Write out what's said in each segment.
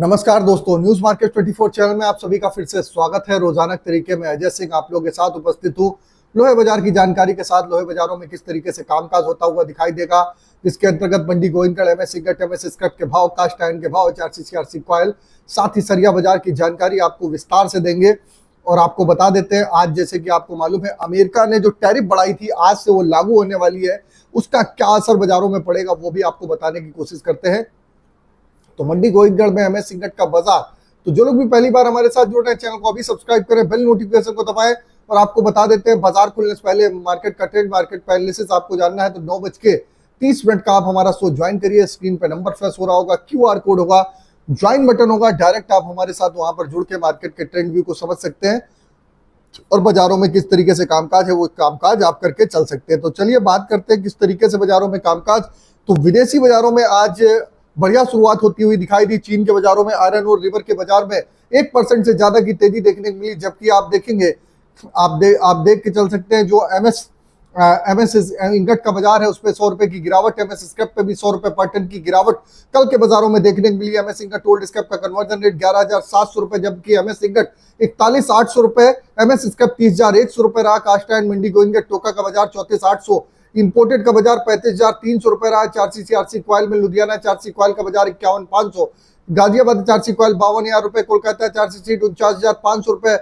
नमस्कार दोस्तों, news market 24 channel में आप सभी का फिर से स्वागत है। रोजाना के तरीके में अजय सिंह आप लोगों के साथ उपस्थित हूँ। लोहे बाजार की जानकारी के साथ लोहे बाजारों में किस तरीके से कामकाज होता हुआ दिखाई देगा, जिसके अंतर्गत Mandi Gobindgarh, MS ingot, MS scrap के भाव, कास्ट आयरन के भाव, HRC कॉयल, साथ ही सरिया बाजार की जानकारी आपको विस्तार से देंगे। और आपको बता देते हैं, आज जैसे कि आपको मालूम है, अमेरिका ने जो टैरिफ बढ़ाई थी आज से वो लागू होने वाली है, उसका क्या असर बाजारों में पड़ेगा वो भी आपको बताने की कोशिश करते हैं। तो मंडी गोविंदगढ़ में एमएस इंगट का बाजार, तो जो लोग भी पहली बार हमारे साथ जुड़ रहे हैं, चैनल को अभी सब्सक्राइब करें, बेल नोटिफिकेशन को दबाएं। और आपको बता देते हैं, बाजार खुलने से पहले मार्केट का ट्रेंड, मार्केट का एनालिसिस आपको जानना है तो 9:30 का आप हमारा शो ज्वाइन करिए। स्क्रीन पे नंबर फ्लैश हो रहा होगा, QR कोड होगा, ज्वाइन बटन होगा, डायरेक्ट आप हमारे साथ वहां पर जुड़ के मार्केट के ट्रेंड व्यू को समझ सकते हैं और बाजारों में किस तरीके से कामकाज है वो कामकाज आप करके चल सकते हैं। तो चलिए बात करते हैं किस तरीके से बाजारों में कामकाज। तो विदेशी बाजारों में आज बढ़िया शुरुआत होती हुई दिखाई दी। चीन के बाजारों में आयरन और रिवर के बाजार में 1% से ज्यादा की तेजी देखने को मिली, जबकि आप देखेंगे, आप देख के चल सकते हैं, जो एमएस इंगट का बाजार है उसपे 100 रुपए की गिरावट, एमएस स्क्रैप पे भी 100 रुपए पर टन की गिरावट कल के बाजारों में देखने को मिली। एमएस इंगट ओल्ड स्क्रैप का कन्वर्जन रेट 11,700 रुपए, जबकि एमएस इंगट 41,800 रुपए, एमएस स्क्रैप 30,100 रुपए रहा। कास्ट आयरन मंडी गोविंदगढ़ टोका का बाजार 34,800, इंपोर्टेड का बाजार 35,300 रुपए रहा। HRC कॉयल में लुधियाना HRC कॉयल का बाजार 51,500, गाजियाबाद HRC कॉयल 52,000 रुपए, कोलकाता HRC सीट 49,500 रुपए,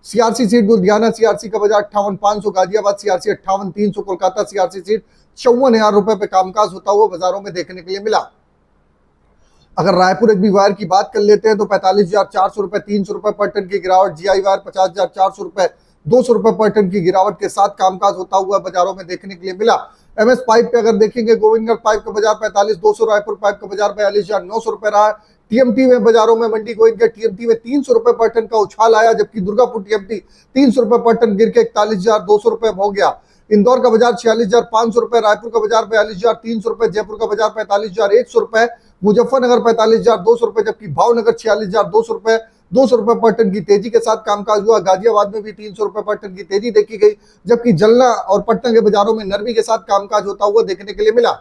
CRC सीट लुधियाना CRC का बाजार 58,500, Ghaziabad CRC 58,300, Kolkata CRC seat 54,000 रुपए पे कामकाज होता हुआ बाजारों में देखने के लिए मिला। अगर रायपुर एग्री वायर की बात कर लेते हैं तो 45,400 रुपए, 300 रुपए पर टन की गिरावट। GI वायर 50,400 रुपए, 200 रुपए पर टन की गिरावट के साथ कामकाज होता हुआ बाजारों में देखने के लिए मिला। एमएस पाइप पे अगर देखेंगे, गोविंदगढ़ पाइप का बाजार 45,200, रायपुर पाइप का बाजार 42,900 रुपए रहा। TMT में बाजारों में मंडी गोविंदगढ़ TMT में 300 रुपए पर टन का उछाल आया, जबकि दुर्गापुर TMT 300 रुपए पर टन गिर के 41,200 रुपए हो गया। इंदौर का बाजार 46,500 रुपए, रायपुर का बाजार 42,300 रुपए, जयपुर का बाजार 45,100 रुपए, मुजफ्फरनगर 45,200 रुपए, जबकि भावनगर 46,200 रुपए, 200 रुपए पर टन की तेजी के साथ कामकाज हुआ। गाजियाबाद में भी 300 रुपए पर टन की तेजी देखी गई, जबकि जलना और पटना के बाजारों में नरमी के साथ कामकाज होता हुआ देखने के लिए मिला।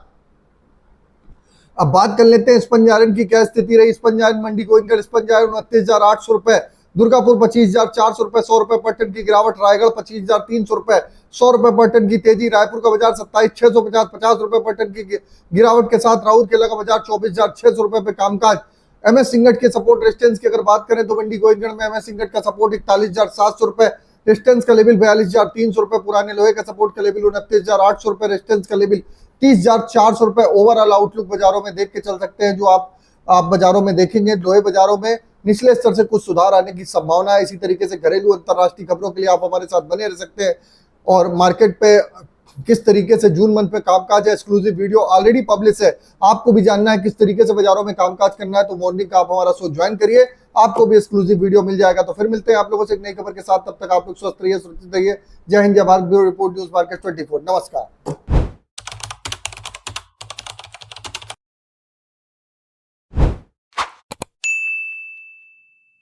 अब बात कर लेते हैं स्पंज आयरन की क्या स्थिति रही। स्पंज आयरन मंडी गोविंदगढ़ स्पंज आयरन 29,800 रुपए, दुर्गापुर 25,400 रुपए, 100 रुपए पर टन की गिरावट। रायगढ़ 25,300 रुपए, 100 रुपए पर टन की तेजी। रायपुर का बाजार 27,650, 50 रुपए पर टन की गिरावट के साथ। राउरकेला का बाजार 24,600 रुपए पे कामकाज। एमएस इंगट के सपोर्ट रेजिस्टेंस की अगर बात करें तो मंडी गोविंदगढ़ में एमएस इंगट का सपोर्ट 41,700 रुपए, रेजिस्टेंस का लेवल 42,300 रुपए, पुराने लोहे का सपोर्ट का लेवल 29,800 रुपए, रेजिस्टेंस का लेवल 30,400 रुपए। ओवरऑल आउटलुक बाजारों में देख के चल सकते हैं। जो आप बाजारों में देखेंगे, लोहे बाजारों में निचले स्तर से कुछ सुधार आने की संभावना है। इसी तरीके से घरेलू अंतरराष्ट्रीय खबरों के लिए आप हमारे साथ बने रह सकते हैं। और मार्केट पे किस तरीके से जून मंथ पे कामकाज है, एक्सक्लूसिव वीडियो ऑलरेडी पब्लिश है। आपको भी जानना है किस तरीके से बाजारों में कामकाज करना है तो मॉर्निंग का आप हमारा शो ज्वाइन करिए, आपको भी एक्सक्लूसिव वीडियो मिल जाएगा। तो फिर मिलते हैं आप लोगों से एक नई खबर के साथ। तब तक आप लोग स्वस्थ रहिए, सुरक्षित रहिए। जय हिंद, जय Bharat. Bureau report, news market 24। नमस्कार।